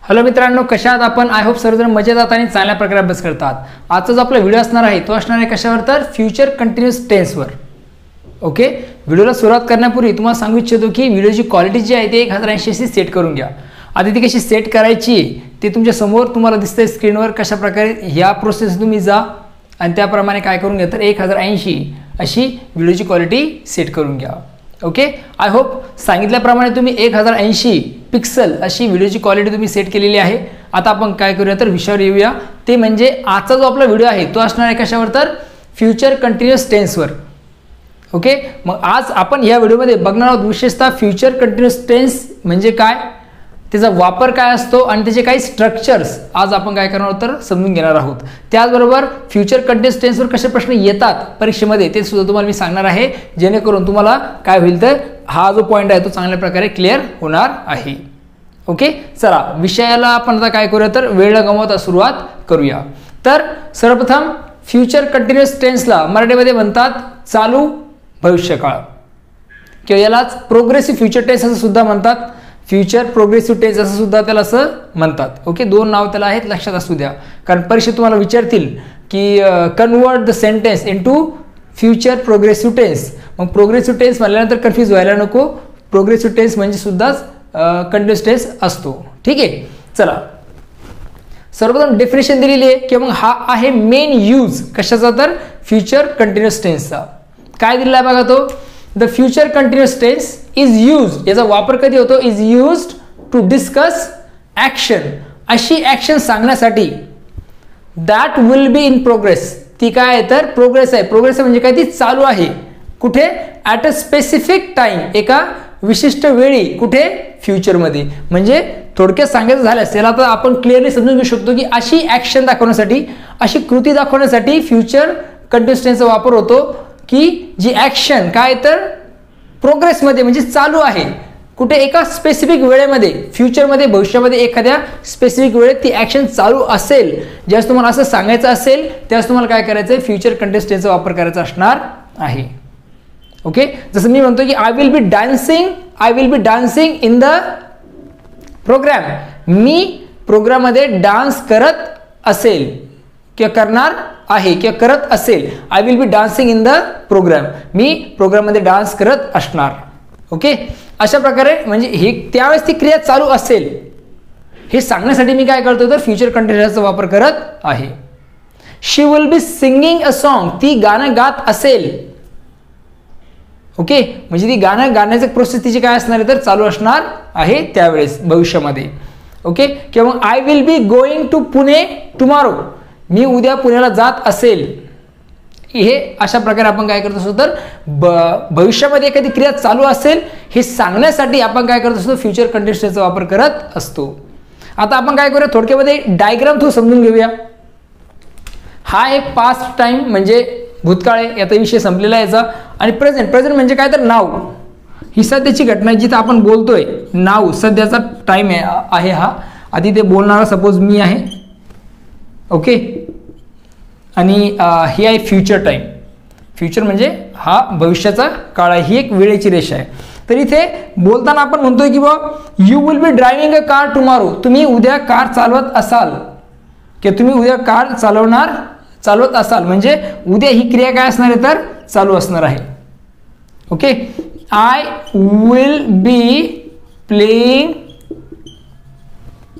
Hello मित्रांनो, कशा आहात आपण? आय होप सर्वजण मजेत आहात आणि चांगल्या प्रकारे अभ्यास करतात. आजचा जो आपला व्हिडिओ असणार आहे तो असणार आहे कशावर, तर फ्युचर कंटिन्यूअस टेन्सवर. ओके, व्हिडिओला सुरुवात करण्यापूर्वी तुम्हाला सांगू इच्छितो की व्हिडिओची क्वालिटी जी आहे ती 1080 सेट करून घ्या. आधी ती कशी सेट करायची ते तुमच्या समोर तुम्हाला दिसतंय स्क्रीनवर. कशा प्रकारे ह्या प्रोसेस तुम्ही जा आणि त्याप्रमाणे काय करून घ्या तर 1080 अशी व्हिडिओची क्वालिटी सेट करून घ्या. ओके, आय होप सांगितल्याप्रमाणे तुम्ही 1080 पिक्सल अशी व्हिडिओची क्वालिटी तुम्ही सेट केलेली आहे. आता आपण काय करूया तर विषयावर येऊया. ते म्हणजे आजचा जो आपला व्हिडिओ आहे तो असणार आहे कशावर, तर फ्युचर कंटिन्यूअस टेन्सवर. ओके, मग आज आपण या व्हिडिओमध्ये बघणार आहोत विशेषतः फ्युचर कंटिन्यूअस टेन्स म्हणजे काय, त्याचा वापर काय असतो आणि त्याचे काही स्ट्रक्चर्स आज आपण काय करणार आहोत तर समजून घेणार आहोत. त्याचबरोबर फ्युचर कंटिन्यूअस टेन्सवर कसे प्रश्न येतात परीक्षेमध्ये ते सुद्धा तुम्हाला मी सांगणार आहे, जेणेकरून तुम्हाला काय होईल तर हा जो पॉईंट आहे तो चांगल्या प्रकारे क्लिअर होणार आहे. ओके, चला विषयाला आपण आता काय करूया तर वेळ न गमावता सुरुवात करूया. तर सर्वप्रथम फ्युचर कंटिन्यूअस टेन्सला मराठीमध्ये म्हणतात चालू भविष्यकाळ, किंवा यालाच प्रोग्रेसिव्ह फ्युचर टेन्स असं सुद्धा म्हणतात. फ्युचर प्रोग्रेसिव्ह टेन्स असं सुद्धा त्याला असं म्हणतात. ओके, दोन नाव त्याला आहेत, लक्षात असू द्या, कारण परीक्षेत तुम्हाला विचारतील की convert the sentence into future progressive tense. मग प्रोग्रेसिव्ह टेन्स म्हणल्यानंतर कन्फ्यूज व्हायला नको. प्रोग्रेसिव्ह टेन्स म्हणजे सुद्धाच कंटिन्यूअस टेन्स असतो. ठीक आहे, चला सर्वप्रथम डेफिनेशन दिलेली आहे की मग हा आहे मेन यूज कशाचा तर फ्युचर कंटिन्यूअस टेन्सचा. काय दिलेला आहे बघा तो, the future continuous tense is used, याचा वापर कधी होतो, is used to discuss action, अशी ॲक्शन सांगण्यासाठी that will be in progress. ती काय आहे तर प्रोग्रेस आहे. प्रोग्रेस म्हणजे काय, ती चालू आहे. कुठे, ॲट अ स्पेसिफिक टाइम, एका विशिष्ट वेळी. कुठे, फ्युचरमध्ये. म्हणजे थोडक्यात सांगायचं झाल्यास त्याला आता आपण क्लिअरली समजून घेऊ शकतो की अशी ॲक्शन दाखवण्यासाठी, अशी कृती दाखवण्यासाठी फ्युचर कंटिन्यूअस टेन्सचा वापर होतो, की जी ॲक्शन काय तर प्रोग्रेसमध्ये म्हणजे चालू आहे. कुठे, एका स्पेसिफिक वेळेमध्ये, फ्युचरमध्ये, भविष्यामध्ये एखाद्या स्पेसिफिक वेळेत ती ॲक्शन चालू असेल. ज्यावेळेस तुम्हाला असं सांगायचं असेल त्यावेळेस तुम्हाला काय करायचं आहे, फ्युचर कंटिन्यूअस टेन्सचा वापर करायचा असणार आहे. ओके, जसं मी म्हणतो की I will be dancing in the programme. मी प्रोग्राममध्ये डान्स करत असेल किंवा करणार आहे किंवा करत असेल. I will be dancing in the programme, मी प्रोग्राममध्ये डान्स करत असणार. ओके, अशा प्रकारे म्हणजे हे त्यावेळेस ती क्रिया चालू असेल हे सांगण्यासाठी मी काय करतो तर फ्युचर कंटिन्यूअसचा वापर करत आहे. She will be singing a song, ती गाणं गात असेल. ओके, म्हणजे ती गाणं गाण्याचं प्रोसेस तिची काय असणार आहे तर चालू असणार आहे त्यावेळेस भविष्यामध्ये. ओके, किंवा मग I will be going to Pune tomorrow, मी उद्या पुण्याला जात असेल. हे अशा प्रकारे आपण काय करत असतो तर भविष्यामध्ये एखादी क्रिया चालू असेल हे सांगण्यासाठी आपण काय करत असतो, फ्युचर कंटिन्यूअस टेन्सचा वापर करत असतो. आता आपण काय करूया थोडक्यामध्ये डायग्राम थ्रू समजून घेऊया. हा एक पास्ट टाइम म्हणजे भूतकाळ आहे, याचा विषय संपलेला आहे याचा. आणि प्रेझेंट म्हणजे काय तर नाव, ही सध्याची घटना जिथं आपण बोलतोय, नाव सध्याचा टाइम आहे हा. आधी ते बोलणारा सपोज मी आहे. ओके, आणि ही आहे फ्युचर टाइम. फ्युचर म्हणजे हा भविष्याचा काळ आहे, ही एक वेळेची रेषा आहे. तर इथे बोलताना आपण म्हणतोय की बाबा you will be driving a car tomorrow, तुम्ही उद्या कार चालवत असाल किंवा तुम्ही उद्या कार चालवत असाल म्हणजे उद्या ही क्रिया काय असणार आहे तर चालू असणार आहे. Okay, I will be playing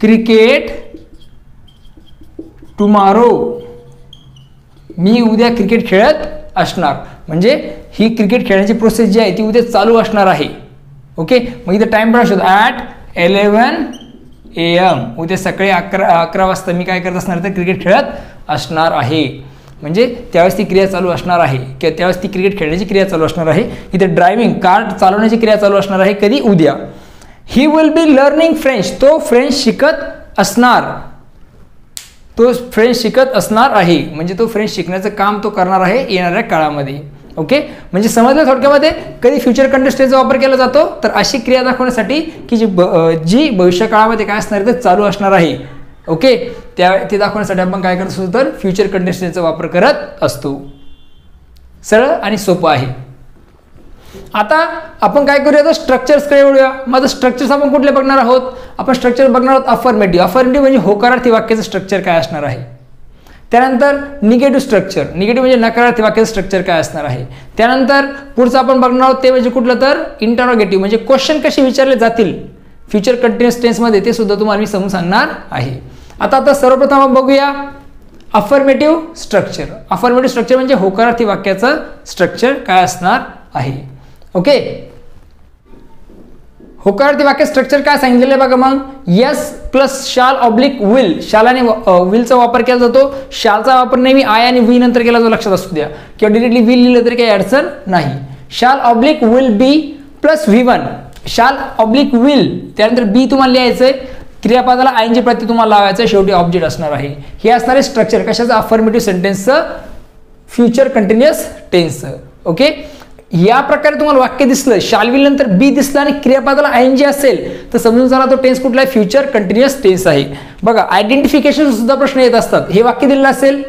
cricket tomorrow, मी उद्या क्रिकेट खेळत असणार. म्हणजे ही क्रिकेट खेळण्याची प्रोसेस जी आहे ती उद्या चालू असणार आहे. ओके, मग इथे टाइम पण असतो ॲट 11 AM, उद्या सकाळी 11 वाजता मी काय करत असणार तर क्रिकेट खेळत असणार आहे. म्हणजे त्यावेळेस ती क्रिया चालू असणार आहे किंवा त्यावेळेस ती क्रिकेट खेळण्याची क्रिया चालू असणार आहे. इथे ड्रायव्हिंग कार चालवण्याची क्रिया चालू असणार आहे कधी, उद्या. He will be learning French, तो फ्रेंच शिकत असणार. तो फ्रेंच शिकत असणार आहे म्हणजे तो फ्रेंच शिकण्याचं काम तो करणार आहे येणाऱ्या काळामध्ये. ओके, म्हणजे समजलं थोडक्यामध्ये कधी फ्युचर कंटिन्यूअस टेन्सचा वापर केला जातो तर अशी क्रिया दाखवण्यासाठी की जी भविष्य काळामध्ये काय असणार आहे तर चालू असणार आहे. ओके, ते दाखवण्यासाठी आपण काय करत असतो तर फ्युचर कंटिन्यूअस टेन्सचा वापर करत असतो. सरळ आणि सोपं आहे. आता आपण काय करूया तर स्ट्रक्चर्सकडे वळूया. मग स्ट्रक्चर्स आपण कुठले बघणार आहोत, आपण स्ट्रक्चर बघणार आहोत अफर्मेटिव्ह. अफर्मेटिव्ह म्हणजे होकारार्थी वाक्याचं स्ट्रक्चर काय असणार आहे. त्यानंतर निगेटिव्ह स्ट्रक्चर, निगेटिव्ह म्हणजे नकारार्थी वाक्याचं स्ट्रक्चर काय असणार आहे. त्यानंतर पुढचं आपण बघणार आहोत ते म्हणजे कुठलं तर इंटरोगेटिव्ह, म्हणजे क्वेश्चन कसे विचारले जातील फ्युचर कंटिन्युअस टेन्समध्ये ते सुद्धा तुम्हाला मी समजून सांगणार आहे. आता सर्वप्रथम आपण बघूया अफर्मेटिव्ह स्ट्रक्चर. अफर्मेटिव्ह स्ट्रक्चर म्हणजे होकारार्थी वाक्याचं स्ट्रक्चर काय असणार आहे. ओके, होकारार्थी वाक्य स्ट्रक्चर काय सांगितलेलं आहे बघा. मग yes plus shall oblique will, शाल आणि विलचा वापर केला जातो. शालचा वापर नेहमी आय आणि व्ही नंतर केला जातो, लक्षात असू द्या. किंवा डिरेक्टली विल लिहिलं तरी काही अडचण नाही. शाल oblique will be plus V1, शाल ऑब्लिक विल, त्यानंतर बी तुम्हाला लिहायचंय, क्रियापदाला आयएनजी प्रत्यय तुम्हाला लावायचं, शेवटी ऑब्जेक्ट असणार आहे. हे असणार आहे स्ट्रक्चर कशाचं, अफर्मेटिव्ह सेंटेन्सचं, फ्युचर कंटिन्युअस टेन्सचं. ओके, या प्रकारे तुम्हाला वाक्य दिसलं, शाल विल नंतर बी दिसलं आणि क्रियापदाला आयएनजी असेल तर समजून चला तो टेन्स कुठला आहे, फ्युचर कंटिन्युअस टेन्स आहे. बघा आयडेंटिफिकेशन सुद्धा प्रश्न येत असतात. हे वाक्य दिलेलं असेल,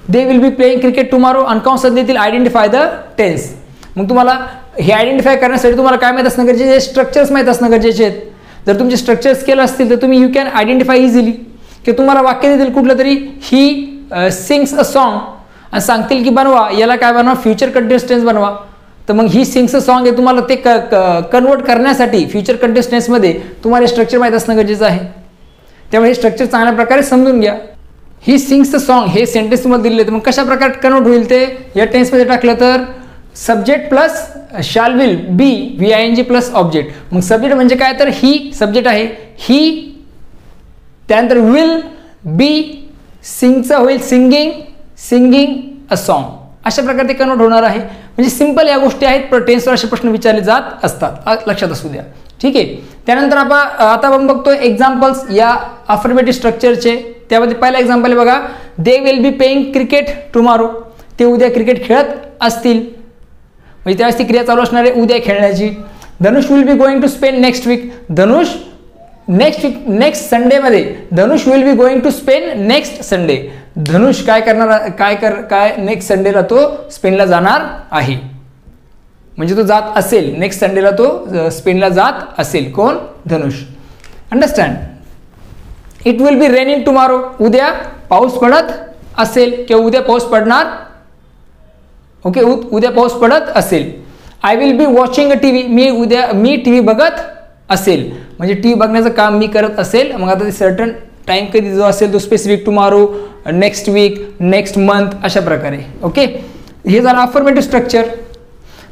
they will be playing cricket tomorrow, अनकाउंट संधीतील आयडेंटिफाय द टेन्स. मग तुम्हाला हे आयडेंटिफाय करण्यासाठी तुम्हाला काय माहित असणं गरजेचे, स्ट्रक्चर्स माहित असणं गरजेचे आहेत. जर तुमचे स्ट्रक्चर स्केल असतील तर तुम्ही यू कॅन आयडेंटिफाय इझिली. की तुम्हाला वाक्य देतील कुठलं तरी, ही सिंग्स अ सॉन्ग आणि सांगतील की बनवा, याला काय बनवा, फ्युचर कंटिन्युअस टेन्स बनवा. तर मग ही सिंग्स अ सॉन्ग हे तुम्हाला ते कन्वर्ट करण्यासाठी फ्युचर कंटिन्युअस टेन्समध्ये तुम्हाला स्ट्रक्चर माहीत असणं गरजेचं आहे. त्यामुळे हे स्ट्रक्चर चांगल्या प्रकारे समजून घ्या. ही सिंग्स अ सॉन्ग हे सेंटेन्स तुम्हाला दिले तर मग कशा प्रकारे कन्वर्ट होईल ते या टेन्समध्ये टाकलं तर subject plus shall will be VING plus object. मग सब्जेक्ट म्हणजे काय तर ही सब्जेक्ट आहे, ही, त्यानंतर विल बी, सिंगचं होईल सिंगिंग अ सॉन्ग. अशा प्रकारे ते कन्वर्ट होणार आहे. म्हणजे सिंपल या गोष्टी आहेत, टेन्सवर असे प्रश्न विचारले जात असतात, लक्षात असू द्या. ठीक आहे. त्यानंतर आता आपण बघतोय एक्झाम्पल्स या अफर्मेटिव्ह स्ट्रक्चरचे. त्यामध्ये पहिला एक्झाम्पल आहे बघा, दे will be playing cricket tomorrow, ते उद्या क्रिकेट खेळत असतील, म्हणजे त्यावेळेस ती क्रिया चालू असणार आहे उद्या खेळण्याची. Dhanush will be going to Spain next week, Dhanush next संडेमध्ये Dhanush will be going to Spain next Sunday. Dhanush काय करणार, काय नेक्स्ट संडेला तो स्पेनला जाणार आहे, म्हणजे तो जात असेल नेक्स्ट संडेला, तो स्पेनला जात असेल. कोण, Dhanush. Understand. It will be raining tomorrow, उद्या पाऊस पडत असेल किंवा उद्या पाऊस पडणार. ओके, उद्या पाऊस पडत असेल. I will be watching a TV, me TV बघत असेल, म्हणजे टीव्ही बघण्याचं काम मी करत असेल. मग आता ते सर्टन टाइम कधी जो असेल तो specific, tomorrow, next week, next month, अशा प्रकारे. ओके, हे झालं अफर्मेटिव्ह स्ट्रक्चर.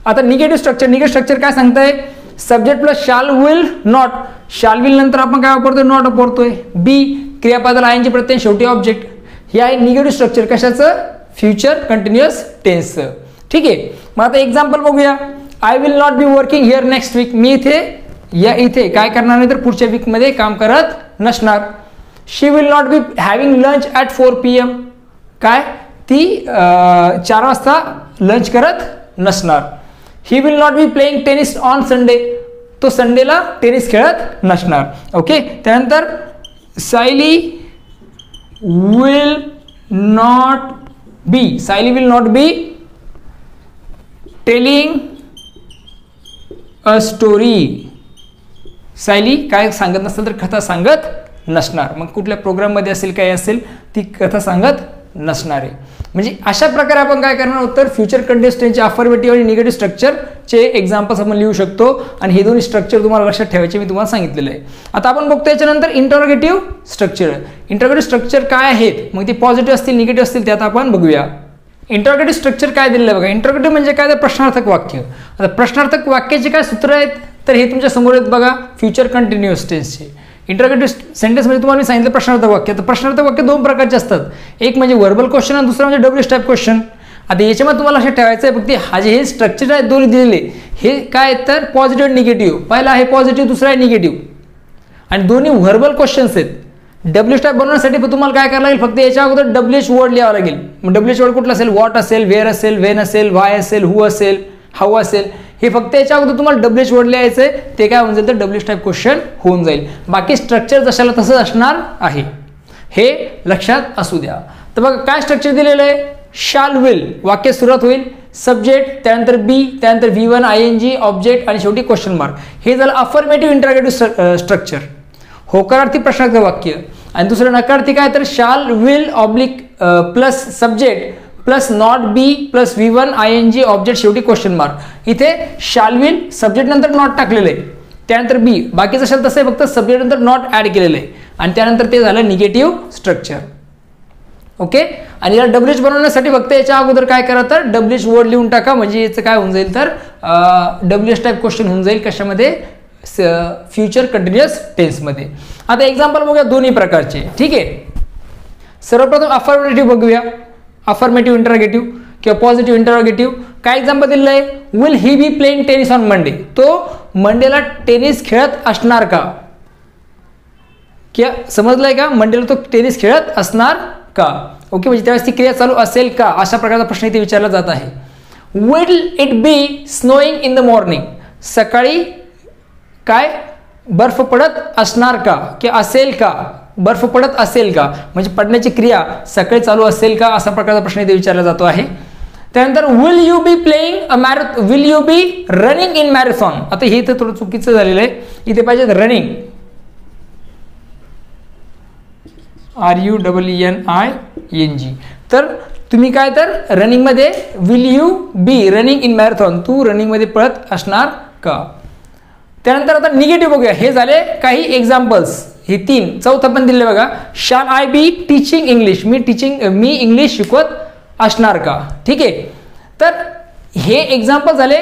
आता निगेटिव्ह स्ट्रक्चर काय सांगताय, subject plus shall will not, shall will नंतर आपण काय वापरतोय, नॉट वापरतोय. बी क्रियापदाला आयएनजी प्रत्यय, शेवटी ऑब्जेक्ट. हे आहे निगेटिव्ह स्ट्रक्चर कशाचं, फ्युचर कंटिन्युअस टेन्सचं. ठीक आहे. मग आता एक्झाम्पल बघूया. I will not be working here next week, मी इथे काय करणार नाही तर पुढच्या वीकमध्ये काम करत नसणार. She will not be having lunch at 4 PM, काय ती 4 वाजता लंच करत नसणार. He will not be playing tennis on Sunday, तो संडेला टेनिस खेळत नसणार. ओके. त्यानंतर Sayali will not be telling a story, Sayali काय सांगत नसेल तर कथा सांगत नसणार. मग कुठल्या प्रोग्राममध्ये असेल काय असेल ती कथा सांगत नसणार आहे. म्हणजे अशा प्रकारे आपण काय करणार आहोत तर फ्युचर कंटिन्युअस टेन्सचे अफर्मेटिव्ह आणि निगेटिव्ह स्ट्रक्चरचे एक्झाम्पल्स आपण लिहू शकतो. आणि हे दोन्ही स्ट्रक्चर तुम्हाला लक्षात ठेवायचे मी तुम्हाला सांगितलेलं आहे. आता आपण बघतो याच्यानंतर इंटरोगेटिव्ह स्ट्रक्चर. इंटरोगेटिव्ह स्ट्रक्चर काय आहेत, मग ते पॉझिटिव्ह असतील निगेटिव्ह असतील त्यात आपण बघूया. इंटरोगेटिव्ह स्ट्रक्चर काय दिलेलं आहे बघा. इंटरोगेटिव्ह म्हणजे काय तर प्रश्नार्थक वाक्य. आता प्रश्नार्थक वाक्याचे काय सूत्र आहेत तर हे तुमच्या समोर आहेत बघा, फ्युचर कंटिन्युअस टेन्सचे. इंटरोगेटिव्ह सेंटेन्स म्हणजे तुम्हाला मी सांगितलं प्रश्नार्थक वाक्य. तर प्रश्नार्थक वाक्य 2 प्रकारचे असतात, एक म्हणजे व्हर्बल क्वेश्चन आणि दुसरं म्हणजे WH टाईप क्वेश्चन. आता याच्यामध्ये तुम्हाला लक्षात ठेवायचं आहे फक्त हे स्ट्रक्चर आहेत दोन्ही दिलेले, हे काय तर पॉझिटिव्ह आणि निगेटिव्ह. पहिला आहे पॉझिटिव्ह, दुसरा आहे निगेटिव्ह, आणि दोन्ही व्हर्बल क्वेश्चन्स आहेत. WH टाईप बनवण्यासाठी तुम्हाला काय करावं लागेल, फक्त याच्या अगोदर WH वर्ड लिहावं लागेल. मग WH वर्ड कुठला असेल, व्हॉट असेल, वेअर असेल, व्हेन असेल, व्हाय असेल, हू असेल, हाऊ असेल, हे फक्त याच्या अगोदर तुम्हाला WH वर्ड लिहायचं आहे. ते काय होऊन जाईल तर WH टाईप क्वेश्चन होऊन जाईल. बाकी स्ट्रक्चर जशाला तसंच असणार आहे, हे लक्षात असू द्या. तर बघा काय स्ट्रक्चर दिलेलं आहे. शाल विल वाक्य सुरुवात होईल, सब्जेक्ट, त्यानंतर बी, त्यानंतर V1 ING ऑब्जेक्ट आणि शेवटी क्वेश्चन मार्क. हे झालं अफर्मेटिव्ह इंटरोगेटिव्ह स्ट्रक्चर. होकारार्थी प्रश्नार्थक वाक्य. आणि दुसरं नकारार्थी काय तर शाल, will oblique plus subject plus not be plus V1 ING object शेवटी क्वेश्चन मार्क. इथे शाल विल सब्जेक्ट नंतर नॉट टाकलेलं आहे, त्यानंतर बी, बाकीचं शाल तसं आहे, फक्त सब्जेक्ट नंतर नॉट ऍड केलेलं आहे आणि त्यानंतर ते झालं निगेटिव्ह स्ट्रक्चर. ओके. आणि याला WH बनवण्यासाठी फक्त याच्या अगोदर काय करा तर WH वर्ड लिहून टाका, म्हणजे याचं काय होऊन जाईल तर WH टाईप क्वेश्चन होऊन जाईल. कशामध्ये? फ्युचर कंटिन्युअस टेन्समध्ये. आता एक्झाम्पल बघूया दोन्ही प्रकारचे. ठीक आहे. सर्वप्रथम अफर्मेटिव्ह बघूया. अफर्मेटिव्ह इंटरोगेटिव्ह किंवा पॉझिटिव्ह इंटरोगेटिव्ह. काय एक्झाम्पल दिलेलं आहे? Will he B playing tennis on Monday. तो मंडेला टेनिस खेळत असणार का? किंवा समजलंय का? मंडेला तो टेनिस खेळत असणार का? ओके, म्हणजे त्यावेळेस ती क्रिया चालू असेल का, अशा प्रकारचा प्रश्न इथे विचारला जात आहे. Will it be snowing in the morning. सकाळी काय बर्फ पडत असणार का किंवा असेल का? बर्फ पडत असेल का, म्हणजे पडण्याची क्रिया सकाळी चालू असेल का, असा प्रकारचा प्रश्न इथे विचारला जातो आहे. त्यानंतर will you be playing a marathon, will you be running in marathon. आता हे इथे थोडं चुकीचं झालेलं आहे, इथे पाहिजे रनिंग, RUNNING. तर तुम्ही काय तर रनिंग मध्ये will you be running in marathon, तू रनिंग मध्ये पळत असणार का. त्यानंतर आता निगेटिव्ह बघूया. हे झाले काही एक्झाम्पल्स, हे 3. चौथं पण दिले बघा. शाल I be teaching English, me English शिकवत असणार का. ठीक आहे. तर हे एक्झाम्पल झाले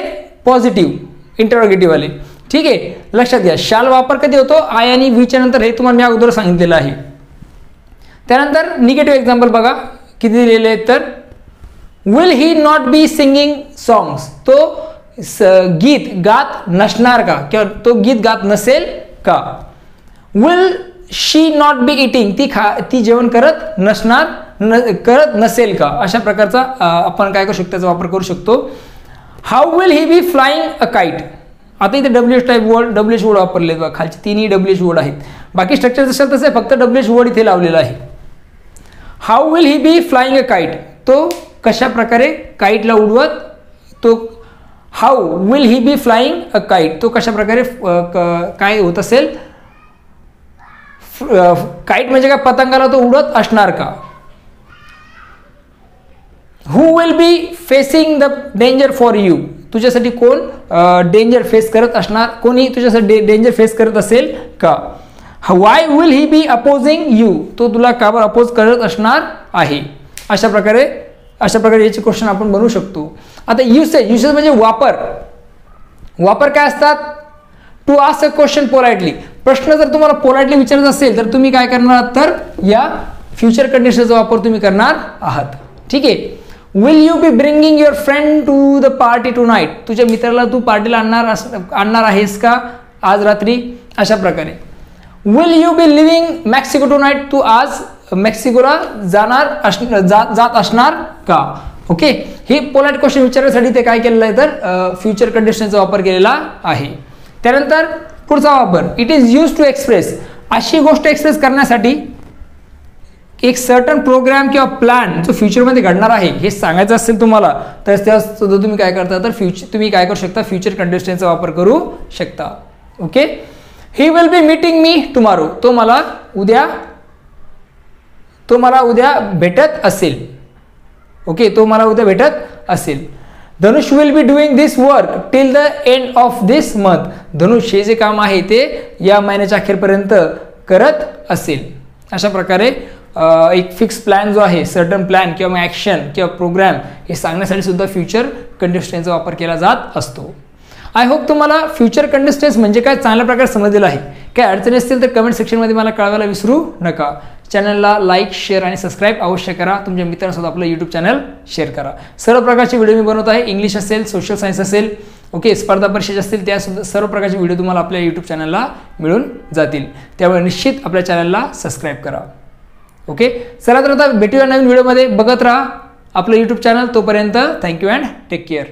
पॉझिटिव्ह इंटरोगेटिव्ह वाले. ठीक आहे. लक्षात घ्या, शाल वापर कधी होतो? आय आणि व्हीच्या नंतर, हे तुम्हाला मी अगोदर सांगितलेलं आहे. त्यानंतर निगेटिव्ह एक्झाम्पल बघा किती दिलेले आहेत तर will he not be singing songs. तो गीत गात नसणार का किंवा तो गीत गात नसेल का. Will she not be eating, ती जेवण करत नसेल का. अशा प्रकारचा आपण काय करू शकतो, त्याचा वापर करू शकतो. How will he be flying a kite. आता इथे WH type word, WH word वापरले बघा, खालचे 3ही WH वर्ड आहेत. बाकी स्ट्रक्चर जसं तसं आहे, फक्त WH वर्ड इथे लावलेला आहे. How will he be flying a kite, तो कशा प्रकारे काइटला उडवत, तो how will he be flying a kite, तो कशा प्रकारे काय होत असेल. काइट म्हणजे काय, पतंगाला तो उडत असणार का. Who will be facing the danger for you, तुझ्यासाठी कोण डेंजर फेस करत असणार, कोणी तुझ्यासाठी डेंजर फेस करत असेल का. Why will he be opposing you, तो तुला का बरं अपोज करत असणार आहे. अशा प्रकारे याचे क्वेश्चन आपण बनवू शकतो. आता युसेज म्हणजे वापर काय असतात. To ask a question politely, प्रश्न जर तुम्हाला पोलाइटली विचारत असेल तर तुम्ही काय करणार तर या फ्युचर कंडिशनचा वापर तुम्ही करणार आहात. ठीक आहे. Will you be bringing your friend to the party tonight, तुझ्या मित्राला तू पार्टीला आणणार आहेस का आज रात्री. अशा प्रकारे. Will you be living Mexico tonight, तू आज मेक्सिकोला जात असणार का. ओके. हे पोलाइट क्वेश्चन विचारण्यासाठी ते काय केलेलं आहे तर फ्युचर कंडिशनचा वापर केलेला आहे. त्यानंतर पुढचा वापर, it is use to express, अशी गोष्ट एक्सप्रेस करण्यासाठी एक सर्टन प्रोग्राम किंवा प्लॅन जो फ्युचरमध्ये घडणार आहे हे सांगायचं असेल तुम्हाला, तर त्यासुद्धा तुम्ही काय करता तर तुम्ही काय करू शकता, फ्युचर कंडिशनचा वापर करू शकता. Okay. He will be meeting me tomorrow, तो मला उद्या भेटत असेल. ओके, तो मला उद्या भेटत असेल. Dhanush will be doing this work till the end of this month, Dhanush हे जे काम आहे ते या महिन्याच्या अखेरपर्यंत करत असेल. अशा प्रकारे एक फिक्स प्लॅन जो आहे, सर्टन प्लॅन किंवा ॲक्शन किंवा प्रोग्राम हे सांगण्यासाठी सुद्धा फ्युचर कंडिशनचा वापर केला जात असतो. आय होप तुम्हाला फ्युचर कंडिशन्स म्हणजे काय चांगल्या प्रकारे समजलेलं आहे. काय अडचणी असतील तर कमेंट सेक्शनमध्ये मला कळवायला विसरू नका. चॅनलला लाईक, शेअर आणि सबस्क्राईब अवश्य करा. तुमच्या मित्रांसोबत आपलं यूट्यूब चॅनल शेअर करा. सर्व प्रकारचे व्हिडिओ मी बनवत आहे. इंग्लिश असेल, सोशल सायन्स असेल, ओके, स्पर्धा परीक्षा असतील, त्या सर्व प्रकारचे व्हिडिओ तुम्हाला आपल्या यूट्यूब चॅनलला मिळून जातील. त्यामुळे निश्चित आपल्या चॅनलला सबस्क्राईब करा. ओके. चला तर आता भेटूया नवीन व्हिडिओमध्ये. बघत राहा आपलं यूट्यूब चॅनल. तोपर्यंत थँक्यू अँड टेक केअर.